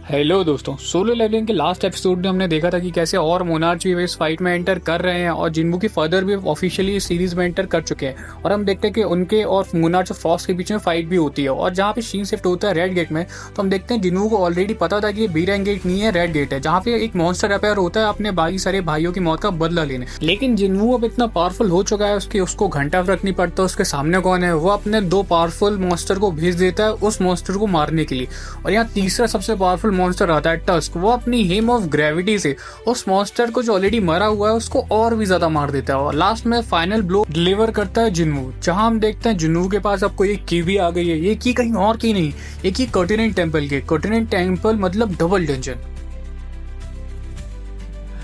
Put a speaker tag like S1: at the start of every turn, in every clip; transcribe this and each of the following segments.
S1: Hello दोस्तों, solo levelling के last episode में हमने देखा था कि कैसे और मोनार्च भी इस फाइट में एंटर कर रहे हैं और जिन्वू की फादर भी ऑफिशियली इस सीरीज में एंटर कर चुके हैं। और हम देखते हैं कि उनके और मोनार्च और फ्रॉस्ट के बीच में फाइट भी होती है। और जहाँ पे सीन शिफ्ट होता है रेड गेट में, तो हम देखते हैं जिन्वू को ऑलरेडी पता था कि ये बी रैंक गेट नहीं है, रेड गेट है, जहाँ पे एक मॉन्स्टर अपेयर होता है अपने बाकी सारे भाइयों की मौत का बदला लेने। लेकिन जिन्वू अब इतना पावरफुल हो चुका है उसको घंटा फर्क नहीं पड़ता उसके सामने कौन है। वो अपने दो पावरफुल मॉन्स्टर को भेज देता है उस मॉन्स्टर को मारने के लिए। और यहाँ तीसरा सबसे पावरफुल मॉन्स्टर आता है टस्क। वो अपनी हेम ऑफ ग्रेविटी से उस मॉन्स्टर को जो ऑलरेडी मरा हुआ है उसको और भी ज्यादा मार देता है और लास्ट में फाइनल ब्लो डिलीवर करता है जिन्वू। जहां हम देखते हैं जिन्वू के पास अब कोई एक की भी आ गई है। ये की कहीं और की नहीं, ये की कॉन्टिनेंट टेम्पल के। कॉन्टिनेंट टेम्पल मतलब डबल डंजन।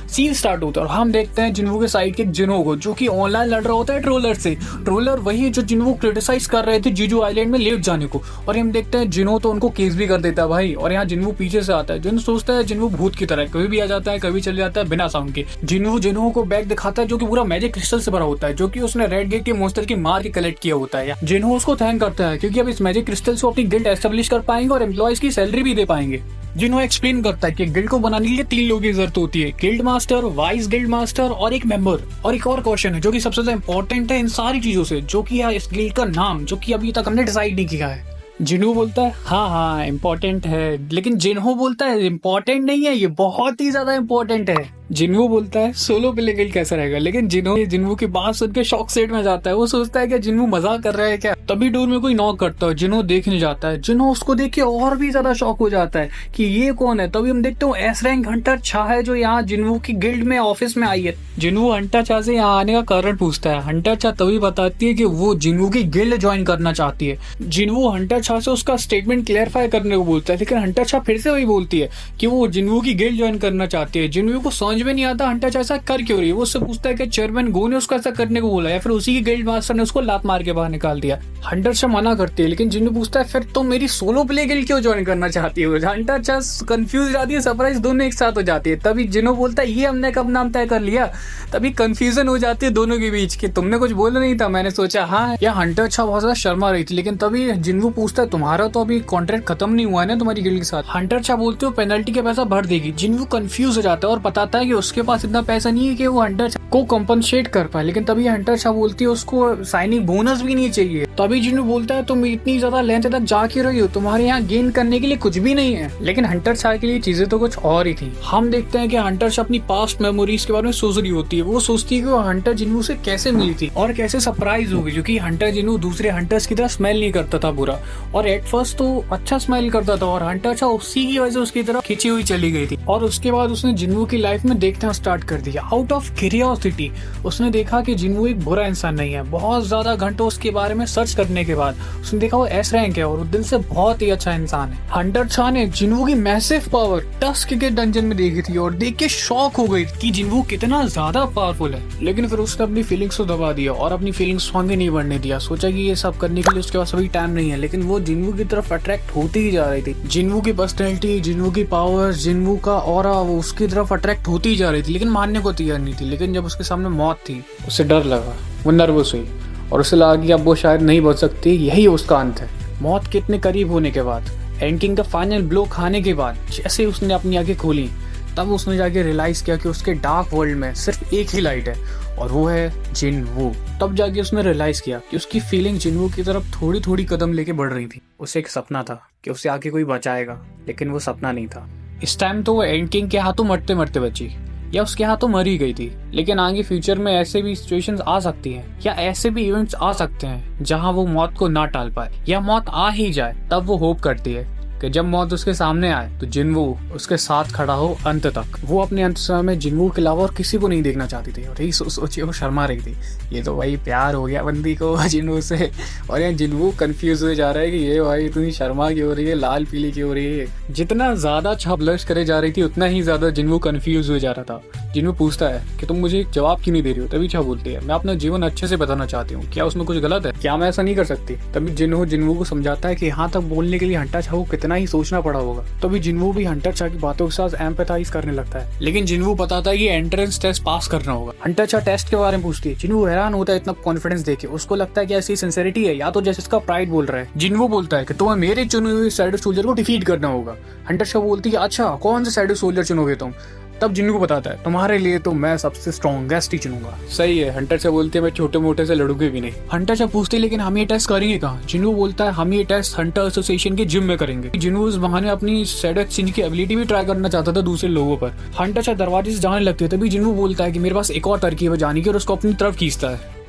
S1: सीन स्टार्ट होता है और हम देखते हैं जिन्वू के साइड के जिनो को, जो कि ऑनलाइन लड़ रहा होता है ट्रोलर से। ट्रोलर वही जो जिन्वू क्रिटिसाइज कर रहे थे जीजू आइलैंड में लेट जाने को। और हम देखते हैं जिनो तो उनको केस भी कर देता है भाई। और यहाँ जिन्वू पीछे से आता है। जिन्वू सोचता है जिन्वू भूत की तरह कभी भी आ जाता है, कभी चले जाता है बिना साउंड के। जिन्वू को बैग दिखाता है जो कि पूरा मैजिक क्रिस्टल से भरा होता है, जो कि उसने रेड गेट के मॉन्स्टर की मार के कलेक्ट किया होता है। जिन्वू उसको थैंक करता है क्योंकि अब इस मैजिक क्रिस्टल से अपनी गिल्ड एस्टेब्लिश कर पाएंगे और एम्प्लॉयज की सैलरी भी दे पाएंगे। जिन्हो एक्सप्लेन करता है कि गिल्ड को बनाने के लिए 3 लोगों की जरूरत होती है, guild master, vice guild master और एक मेंबर। और एक और क्वेश्चन है जो कि सबसे ज्यादा इंपॉर्टेंट है इन सारी चीजों से, जो कि है इस गिल्ड का नाम, जो कि अभी तक हमने डिसाइड नहीं किया है। जिन्हो बोलता है हाँ इम्पोर्टेंट है, लेकिन जिन्हो बोलता है इम्पोर्टेंट नहीं है, ये बहुत ही ज्यादा इम्पोर्टेंट है। जिन्हो बोलता है सोलो प्ले गिल्ड कैसा रहेगा, लेकिन जिन्हो की बात सुन के शॉक सेट में जाता है। वो सोचता है कि जिन्हो मजाक कर रहा है क्या। तभी डोर में कोई नॉक करता है, जिन्हो देखने जाता है। जिन्हो उसको देख के और भी ज्यादा शॉक हो जाता है कि ये कौन है। तभी हम देखते हैं एस रैंक हंटर छा है जो यहाँ जिन्हो की गिल्ड में ऑफिस में आई है। जिन्हो हंटर छा से यहाँ आने का कारण पूछता है। हंटर छा तभी बताती है कि वो जिन्हो की गिल्ड ज्वाइन करना चाहती है। जिन्हो हंटर छा से उसका स्टेटमेंट क्लियरफाई करने को बोलता है, लेकिन हंटर छा फिर से वही बोलती है कि वो जिन्हो की गिल्ड ज्वाइन करना चाहती है। जिन्हो को समझ में नहीं आता हंटर छा ऐसा कर क्यों रही है। वो उससे पूछता है कि चेयरमैन गो ने उसको ऐसा करने को बोला या फिर उसी की गिल्ड मास्टर ने उसको लात मार के बाहर निकाल दिया। हंटर छा मना करती है, लेकिन जिन्हो पूछता है फिर तो मेरी सोलो प्ले गिल्ड क्यों ज्वाइन करना चाहती है। हंटर छा कंफ्यूज जाती है, सरप्राइज दोनों एक साथ हो जाती है। तभी जिन्हो बोलता है ये हमने कब नाम तय कर लिया। तभी कंफ्यूजन हो जाती है दोनों के बीच कि तुमने कुछ बोला नहीं था। मैंने सोचा हाँ। या हंटर छा बहुत ज्यादा शर्मा रही थी, लेकिन तभी जिन्हो पूछता है तुम्हारा तो अभी कॉन्ट्रैक्ट खत्म नहीं हुआ है ना तुम्हारी गिल्ड के साथ। हंटर छा बोलते हो पेनल्टी का पैसा भर देगी। जिन्हो कंफ्यूज हो जाता है और बताता है कि उसके पास इतना पैसा नहीं है कि वो हंटर छा को कॉम्पनसेट कर पाए। लेकिन तभी हंटर छा बोलती है उसको साइनिंग बोनस भी नहीं चाहिए। तभी जिन्हो बोलता है तुम इतनी ज्यादा लेंथ तक जा क्यों रही हो, तुम्हारे यहाँ गेन करने के लिए कुछ भी नहीं है। लेकिन हंटर छा के लिए चीजें तो कुछ और ही थी। हम देखते हैं कि हंटर छा अपनी पास्ट मेमोरीज के बारे में सोच रही होती है। वो सोचती है कि वो हंटर जिन्हो से कैसे मिली थी और कैसे सरप्राइज होगी, क्योंकि हंटर जिन्हो दूसरे हंटर्स की तरह स्मेल नहीं करता था बुरा, और एट फर्स्ट तो अच्छा स्मेल करता था। और हंटर छा उसी की वजह से उसकी तरफ खिंची हुई चली गई थी। और उसके बाद उसने जिन्हो की लाइफ में देखना स्टार्ट कर दिया। आउट ऑफ क्यूरियोसिटी उसने देखा कि जिन्हो एक बुरा इंसान नहीं है। बहुत ज्यादा घंटों उसके बारे में सर्च करने के बाद उसने देखा वो एस रैंक है और वो दिल से बहुत ही अच्छा इंसान है। हंटर छा ने जिन्हो की मैसिव पावर टस्क के डंजन में देखी थी और देख के शॉक हो गई कि जिन्हो कितना ज्यादा पावरफुल है। लेकिन फिर उसने अपनी फीलिंग्स को दबा दिया और अपनी फीलिंग्स आगे नहीं बढ़ने दिया। सोचा कि ये सब करने के लिए उसके पास अभी टाइम नहीं है। लेकिन वो जिन्हो की तरफ अट्रैक्ट होती ही जा रही थी। जिन्हो की पर्सनैलिटी, जिन्हो की पावर, जिन्हो का ऑरा वो उसकी तरफ अट्रैक्ट होती ही जा रही थी, लेकिन मानने को तैयार नहीं थी। लेकिन जब उसके सामने मौत थी उसे डर लगा, वो नर्वस हुई और उसे लगा कि अब वो शायद नहीं बच सकती, यही उसका अंत है। मौत के इतने करीब होने के बाद, एंड किंग का फाइनल ब्लो खाने के बाद, जैसे उसने अपनी आंखें खोली तब उसने जाके रियलाइज किया कि उसके डार्क वर्ल्ड में सिर्फ एक ही लाइट है और वो है जिन्वू। तब जाके उसने रियलाइज किया कि उसकी फीलिंग जिन्वू की तरफ थोड़ी थोड़ी कदम लेके बढ़ रही थी। उसे एक सपना था कि उसे आके कोई बचाएगा, लेकिन वो सपना नहीं था। इस टाइम तो वो एंड किंग के हाथों मरते मरते बची, या उसके हाथों मरी गई थी। लेकिन आगे फ्यूचर में ऐसे भी सिचुएशंस आ सकती हैं, या ऐसे भी इवेंट्स आ सकते हैं जहां वो मौत को ना टाल पाए, या मौत आ ही जाए। तब वो होप करती है कि जब मौत उसके सामने आए तो जिन्वू उसके साथ खड़ा हो अंत तक। वो अपने अंत समय में जिन्वू के अलावा और किसी को नहीं देखना चाहती थी और यही सोचिए वो शर्मा रही थी। ये तो भाई प्यार हो गया बंदी को जिन्वू से। और यहाँ जिन्वू कंफ्यूज हो जा रहा है कि ये भाई इतनी शर्मा क्यों हो रही है, लाल पीली क्यों हो रही है। जितना ज्यादा छा ब्लश करे जा रही थी उतना ही ज्यादा जिन्वू कंफ्यूज हो जा रहा था जिन्हों पूछता है कि तुम मुझे जवाब क्यों नहीं दे रही हो। तभी चा बोलती है मैं अपना जीवन अच्छे से बताना चाहती हूँ, क्या उसमें कुछ गलत है, क्या मैं ऐसा नहीं कर सकती। तभी जिन्हों को समझाता है कि यहाँ तक बोलने के लिए हंटर चा को कितना ही सोचना पड़ा होगा। तभी जिन्हों भी हंटर चा की बातों के साथ एम्पैथाइज करने लगता है, लेकिन जिन्हों बताता है कि एंट्रेंस टेस्ट पास करना होगा। हंटर चा टेस्ट के बारे में पूछती है, जिन्हों हैरान होता है इतना कॉन्फिडेंस देखे। उसको लगता है कि ऐसी सिंसेरिटी है या तो जैसे इसका प्राइड बोल रहा है। जिन्हों बोलता है कि तुम्हें मेरे चुने हुए शैडो सोल्जर को डिफीट करना होगा। हंटर चा बोलती है अच्छा कौन सा शैडो सोल्जर चुनोगे तुम। तब जिन्हों को बताता है तुम्हारे लिए तो मैं सबसे स्ट्रॉन्गेस्ट ही चुनूंगा। सही है, हंटर से बोलते हैं मैं छोटे मोटे से लड़ूंगी भी नहीं। हंटर से पूछते लेकिन हम ये टेस्ट करेंगे कहाँ। जिन्हों बोलता है हम ये टेस्ट हंटर एसोसिएशन के जिम में करेंगे। जिन्हों उस बहाने अपनी शैडो एक्सचेंज की एबिलिटी भी ट्राई करना चाहता था दूसरे लोगों पर। हंटर से दरवाजे से जाने लगते है, तभी जिन्हों बोलता है कि मेरे पास एक और तरकीब है जाने की, और उसको अपनी तरफ खींचता है।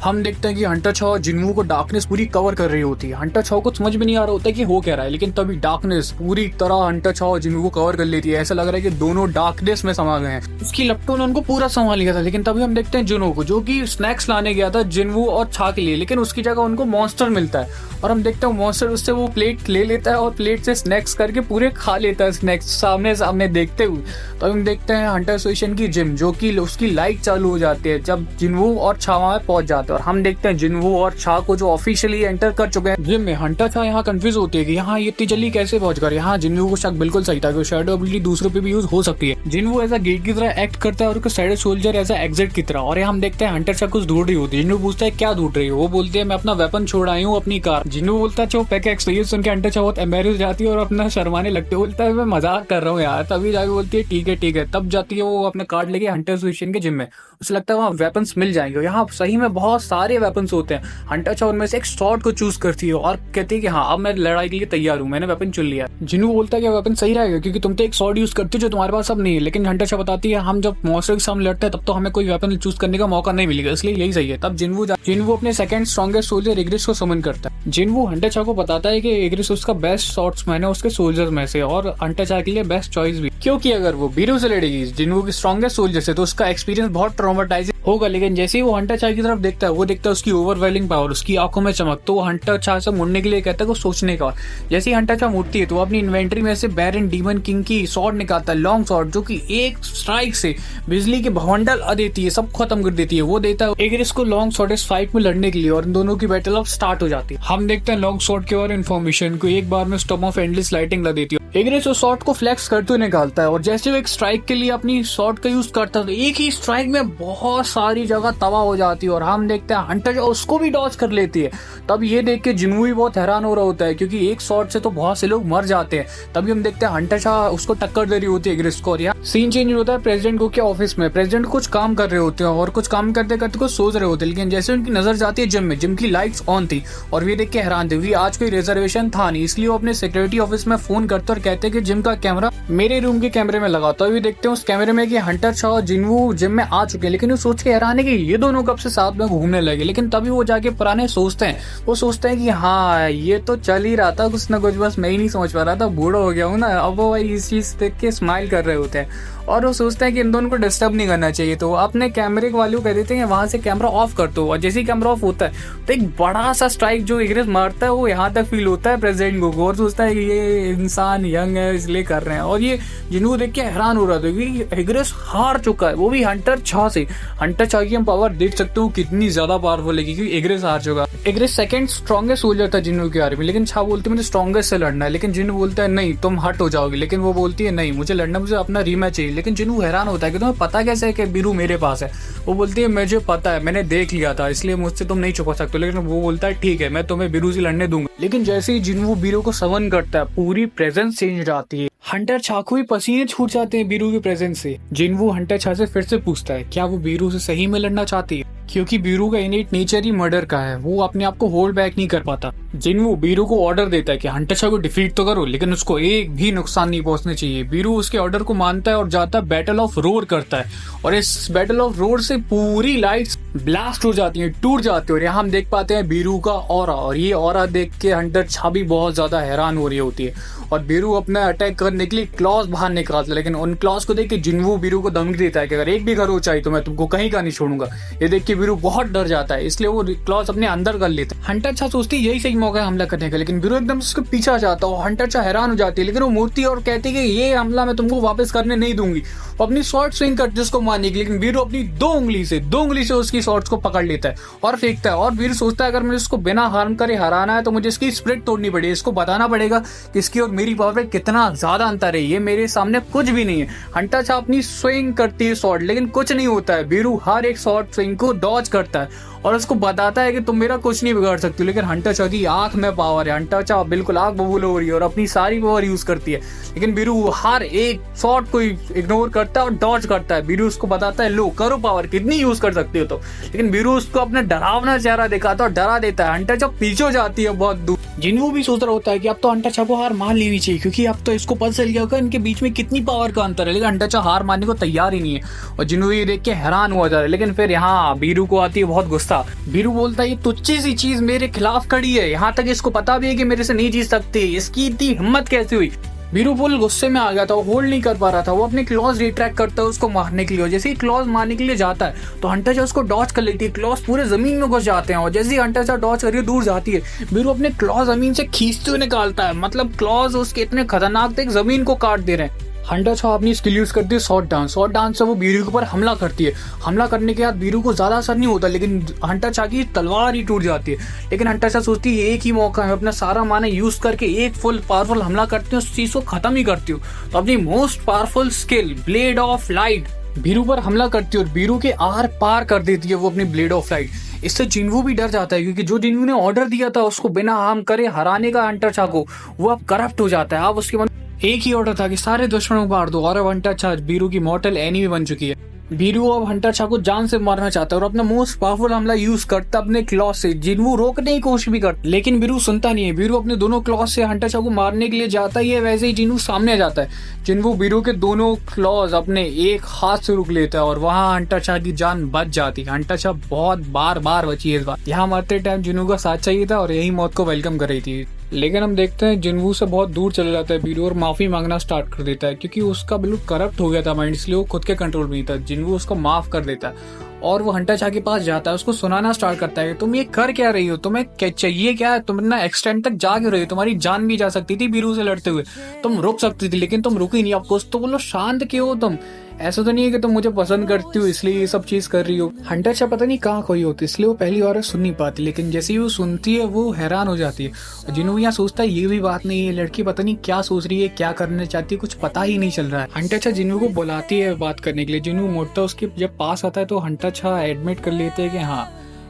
S1: हम देखते हैं कि हंटर छाओ और जिन्हों को डार्कनेस पूरी कवर कर रही होती है। हंटर छाओ को समझ में नहीं आ रहा होता है कि हो क्या रहा है, लेकिन तभी डार्कनेस पूरी तरह हंटर छाओ और जिन्हों को कवर कर लेती है। ऐसा लग रहा है कि दोनों डार्कनेस में समा गए हैं। उसकी लपटों ने उनको पूरा संभाल लिया था। लेकिन तभी हम देखते हैं जिन्हों को, जो कि स्नैक्स लाने गया था जिन्हों और छा के लिए, लेकिन उसकी जगह उनको मॉन्स्टर मिलता है। और हम देखते हैं मॉन्स्टर उससे वो प्लेट ले लेता है और प्लेट से स्नैक्स करके पूरे खा लेता है स्नैक्स सामने सामने देखते हुए। तो हम देखते हैं हंटर एसोसिएशन की जिम, जो कि उसकी लाइट चालू हो जाती है जब जिन्हों और छा वहां पहुंच जाते हैं। और हम देखते हैं जिन्हों और छा को जो ऑफिशियली एंटर कर चुके हैं जिम में। हंटर छा यहाँ कंफ्यूज होती है कि यहाँ ये इतनी जल्दी कैसे पहुंच गए। यहाँ जिन्हों को शक बिल्कुल सही था कि शैडो एबिलिटी दूसरों पे भी यूज हो सकती है। जिन्हों ऐसा गेट की तरह एक्ट करता है और शैडो सोल्जर ऐसा एग्जिट की तरह। और हम देखते हैं हंटर छा कुछ ढूंढ रही होती है। जिन्हों पूछता है क्या ढूंढ रही हो। वो बोलती है मैं अपना वेपन छोड़ आई हूँ, अपनी कार। जिन्हों बोलता है पैक एक्सपीरियंस सुन के हंटर छा बहुत एम्बैरेस जाती है और अपना शर्माने लगते। बोलता है मैं मजाक कर रहा हूँ यार। तभी जाके बोलती है ठीक है। तब जाती है वो अपना कार्ड लेके हंटर एसोसिएशन के जिम में। उसे लगता है वहाँ वेपन्स मिल जाएंगे। यहाँ सही में बहुत सारे वेपन्स होते हैं। हंटर छा उनमें से एक शॉर्ट को चूज करती है और कहती है कि हाँ अब मैं लड़ाई के लिए तैयार हूँ, मैंने वेपन चुन लिया। जिन्हों बोलता है कि वेपन सही रहेगा क्योंकि तुम तो एक शॉर्ट यूज करती हो जो तुम्हारे पास अब नहीं है। लेकिन हंटर छा बताती है हम जब मॉन्स्टर के सामने लड़ते हैं तब तो हमें कोई वेपन चूज करने का मौका नहीं मिलेगा, इसलिए यही सही है। तब जिन्हों अपने सेकंड स्ट्रॉन्गेस्ट सोल्जर इग्रिस को समन करता है। जिन्हों हंटर छा को बताता है कि इग्रिस उसका बेस्ट शॉर्ट्समैन है उसके सोल्जर्स में से, और हंटर छा के लिए बेस्ट चॉइस भी, क्योंकि अगर वो बीरू से लड़ेगी जिन्हों की स्ट्रॉन्गेस्ट सोल्जर से तो उसका एक्सपीरियंस बहुत ट्रॉमेटाइजिंग होगा। लेकिन जैसे ही वो हंटर छा की तरफ देखता है, वो देखता है उसकी ओवरवेलिंग पावर, उसकी आंखों में चमक। तो वो हंटर छा से मुड़ने के लिए कहता है को सोचने का। जैसे ही हंटर छा मुड़ती है तो वो अपनी इन्वेंटरी में से बैरन डीमन किंग की स्वॉर्ड निकालता है, लॉन्ग स्वॉर्ड, जो कि एक स्ट्राइक से बिजली के भवंडल आ देती है, सब खत्म कर देती है। वो देता है इग्रिस को लॉन्ग स्वॉर्ड इस फाइट में लड़ने के लिए और इन दोनों की बैटल अब स्टार्ट हो जाती है। हम देखते हैं लॉन्ग स्वॉर्ड की और इन्फॉर्मेशन को एक बार में स्टॉर्म ऑफ एंडलेस लाइटिंग ला देती है। इग्रिस उस शॉट को फ्लेक्स करते हुए निकालता है और जैसे वो एक स्ट्राइक के लिए अपनी शॉट का यूज करता है तो एक ही स्ट्राइक में बहुत सारी जगह तबाह हो जाती है। और हम देखते हैं हंटर जो उसको भी डॉज कर लेती है। तब ये देख के जिन्हों भी बहुत हैरान हो रहा होता है क्योंकि एक शॉट से तो बहुत से लोग मर जाते हैं। तभी हम देखते हैं हंटर शाह उसको टक्कर दे रही होती है इग्रिस को। और यहाँ सीन चेंज होता है प्रेसिडेंट को के ऑफिस में। प्रेसिडेंट कुछ काम कर रहे होते हैं और कुछ काम करते करते कुछ सोच रहे होते हैं, लेकिन जैसे उनकी नजर जाती है जिम में, जिम की लाइट्स ऑन थी और वे देख के हैरान थे। आज कोई रिजर्वेशन था नहीं, इसलिए वो अपने सिक्योरिटी ऑफिस में फोन करते और कहते कि जिम का कैमरा मेरे रूम के कैमरे में लगाता। अभी देखते हैं उस कैमरे में कि हंटर शाह और जिन्हों जिम में आ चुके हैं, लेकिन वो सोच के हैरान है कि ये दोनों कब से साथ में घूमने लगे। लेकिन तभी वो जाके पुराने सोचते हैं, वो सोचते हैं कि हाँ ये तो चल ही रहा था कुछ ना कुछ, बस मैं ही नहीं समझ पा रहा था, बूढ़ा हो गया हूँ ना। अब वो भाई इस चीज देख के स्माइल कर रहे होते हैं और वो सोचते हैं कि इन दोनों को डिस्टर्ब नहीं करना चाहिए। तो अपने कैमरे वाले को कह देते हैं वहां से कैमरा ऑफ कर दो। और जैसे ही कैमरा ऑफ होता है तो एक बड़ा सा स्ट्राइक जो इग्रिस मारता है वो यहाँ तक फील होता है प्रेसिडेंट को, और सोचता है कि ये इंसान यंग है इसलिए कर रहे हैं। और ये जिन्हों देख के हैरान हो रहा था कि इग्रिस हार चुका है, वो भी हंटर शाह से। हंटर शाह की हम पावर देख सकते हो कितनी ज्यादा पावरफुल है क्योंकि इग्रिस हार चुका। इग्रिस सेकंड स्ट्रॉन्गेस्ट सोल्जर था जिन्हों की आर्मी, लेकिन शाह बोलते मुझे स्ट्रॉन्गेस्ट से लड़ना है। लेकिन जिन्हों बोलता है नहीं तुम हट हो जाओगे, लेकिन वो बोलती है नहीं मुझे लड़ना, मुझे अपना रीमैच चाहिए। लेकिन जिन्हों हैरान होता है कि तुम्हें पता कैसे है कि बीरू मेरे पास है। वो बोलती है मुझे पता है, मैंने देख लिया था, इसलिए मुझसे तुम नहीं छुपा सकते। लेकिन वो बोलता है ठीक है मैं तुम्हें बीरू से लड़ने दूंगा। लेकिन जैसे ही जिन्हों बीरू को समन करता है पूरी प्रेजेंस चेंज हो जाती है। हंटर शाह को भी पसीने छूट जाते हैं बीरू के प्रेजेंस से। जिन्हों हंटर शाह से फिर से पूछता है क्या वो बीरू से सही में लड़ना चाहती है, क्योंकि बीरू का इनेट नेचर ही मर्डर का है, वो अपने आप को होल्ड बैक नहीं कर पाता। जिन्हों बीरू को ऑर्डर देता है कि हंटर शाह को डिफीट तो करो लेकिन उसको एक भी नुकसान नहीं पहुंचने चाहिए। बीरू उसके ऑर्डर को मानता है और जाता है बैटल ऑफ रोर करता है। और इस बैटल ऑफ रोर से पूरी लाइट्स ब्लास्ट हो जाती है, टूट जाती है। और यहाँ हम देख पाते हैं बीरू का ऑरा, और ये ऑरा देख के हंटर छा भी बहुत ज्यादा हैरान हो रही होती है। और बीरू अपना अटैक करने के लिए क्लॉज बाहर निकालता है, लेकिन उन क्लॉज को देख के जिन्वू बीरू को धमकी देता है कि अगर एक भी घर हो चाहिए तो मैं तुमको कहीं का नहीं छोड़ूंगा। ये देख के बीरू बहुत डर जाता है, इसलिए वो क्लॉज अपने अंदर कर लेता है। हंटर छा सोचती है यही सही मौका है हमला करने का, लेकिन बीरू एकदम उसके पीछे आ जाता है। हंटर छा हैरान हो जाती है, लेकिन वो मूर्ति और कहती है कि ये हमला मैं तुमको वापस करने नहीं दूंगी। वो अपनी शॉर्ट स्विंग करती है उसको मारने की, लेकिन बीरू अपनी दो उंगली से उसकी शॉर्ट्स को पकड़ लेता है और फेंकता है। और बीरू सोचता है अगर मुझे इसको बिना हार्म करे हराना है तो मुझे इसकी स्प्रिट तोड़नी पड़ेगी, इसको बताना पड़ेगा कि इसकी और मेरी पावर में कितना ज्यादा अंतर है, ये मेरे सामने कुछ भी नहीं है। हंटर छा अपनी स्विंग करती है शॉट, लेकिन कुछ नहीं होता है। बीरू हर एक शॉट स्विंग को डॉज करता है और उसको बताता है कि तुम मेरा कुछ नहीं बिगाड़ सकती, लेकिन हंटर छा की आंख में पावर है। हंटर छा बिल्कुल आंख बबूल हो रही है और अपनी सारी पावर यूज करती है, लेकिन बीरू हर एक शॉट को इग्नोर करता है और डॉज करता है। बीरू उसको बताता है लो करो पावर, कितनी यूज कर सकती हो तो, लेकिन बीरू उसको अपना डरावना चेहरा दिखाता है और डरा देता है। हंटर छा पीछे जाती है बहुत दूर। जिन्वू भी सोच रहा होता है कि अब तो हंटर छा को हार मान लेनी चाहिए, क्योंकि अब तो इसको पता चल गया होगा इनके बीच में कितनी पावर का अंतर है, लेकिन हंटर छा हार मानने को तैयार ही नहीं है। और जिन्वू ये देख के हैरान हुआ जा रहा है, लेकिन फिर यहाँ बीरू को आती है बहुत गुस्सा। बीरू बोलता है ये तुच्छी सी चीज मेरे खिलाफ खड़ी है, यहाँ तक इसको पता भी है कि मेरे से नहीं जीत सकती, इसकी इतनी हिम्मत कैसे हुई। बीरू फुल गुस्से में आ गया था, वो होल्ड नहीं कर पा रहा था। वो अपने क्लॉज रिट्रैक्ट करता है उसको मारने के लिए, और जैसे ही क्लॉज मारने के लिए जाता है तो हंटर छा उसको डॉज कर लेती है। क्लॉज पूरे जमीन में घुस जाते हैं और जैसे ही हंटर छा डॉज करके दूर जाती है, बीरू अपने क्लॉज जमीन से खींचते हुए निकालता है। मतलब क्लॉज उसके इतने खतरनाक थे जमीन को काट दे रहे हैं। हंटर छा अपनी स्किल यूज करती है शॉर्ट डांस से वो बीरू के ऊपर हमला करती है। हमला करने के बाद बीरू को ज्यादा असर नहीं होता, लेकिन हंटर छा की तलवार ही टूट जाती है। लेकिन हंटर छा सोचती है एक ही मौका है, अपना सारा माना यूज करके एक फुल पावरफुल हमला करती हूँ, उस चीज को खत्म ही करती हूँ। तो अपनी most powerful skill blade of light Biru पर हमला करती है और बीरू के आर पार कर देती है वो अपनी ब्लेड ऑफ लाइट। इससे जिन्वू भी डर जाता है, क्योंकि जो जिन्वू ने ऑर्डर दिया था उसको बिना हार्म करे हराने का हंटर छा को, वो अब करप्ट हो जाता है। अब उसके मन एक ही ऑर्डर था कि सारे दुश्मनों को मार दो, और अब हंटर छा बीरू की मॉर्टल एनिमी बन चुकी है। बीरू अब हंटर छा को जान से मारना चाहता है और अपना मोस्ट पावरफुल हमला यूज करता अपने क्लॉज से। जिन्वू रोकने की कोशिश भी करता, लेकिन बीरू सुनता नहीं है। बीरू अपने दोनों क्लॉज से हंटर छा को मारने के लिए जाता ही है, वैसे ही जिन्वू सामने आ जाता है। जिन्वू बीरू के दोनों क्लॉज अपने एक हाथ से रुक लेता है और वहां हंटर छा की जान बच जाती है। हंटर छा बहुत बार बची है इस बार। यहाँ मरते टाइम जिन्वू का साथ चाहिए था और यही मौत को वेलकम कर रही थी, लेकिन हम देखते हैं जिन्वू से बहुत दूर चले जाता है बीरू और माफी मांगना स्टार्ट कर देता है, क्योंकि उसका बिल्कुल करप्ट हो गया था माइंड, इसलिए वो खुद के कंट्रोल में नहीं था। जिन्वू उसको माफ कर देता है और वो हंटर छा के पास जाता है, उसको सुनाना स्टार्ट करता है तुम ये कर क्या रही हो, तुम्हें क्या चाहिए, क्या तुम ना एक्सटेंड तक जा क्यों रही हो, तुम्हारी जान भी जा सकती थी बीरू से लड़ते हुए, तुम रुक सकती थी लेकिन तुम रुकी नहीं। ऑफकोर्स तो बोलो शांत क्यों हो तुम, ऐसा तो नहीं है कि तुम मुझे पसंद करती हो इसलिए ये सब चीज कर रही हो। हंटर छा पता नहीं कहाँ खोई होती, इसलिए वो पहली बार सुन नहीं पाती, लेकिन जैसे ही वो सुनती है वो हैरान हो जाती है। जिन्होंने यहाँ सोचता है ये भी बात नहीं है, लड़की पता नहीं क्या सोच रही है, क्या करना चाहती है, कुछ पता ही नहीं चल रहा है। हंटर छा जिन्नू को बुलाती है बात करने के लिए। जिन्नू मोड़ता उसके जब पास आता है तो हंटर छा एडमिट कर लेते हैं कि हाँ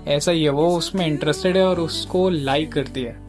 S1: ऐसा ही है, वो उसमें इंटरेस्टेड है और उसको लाइक करती है।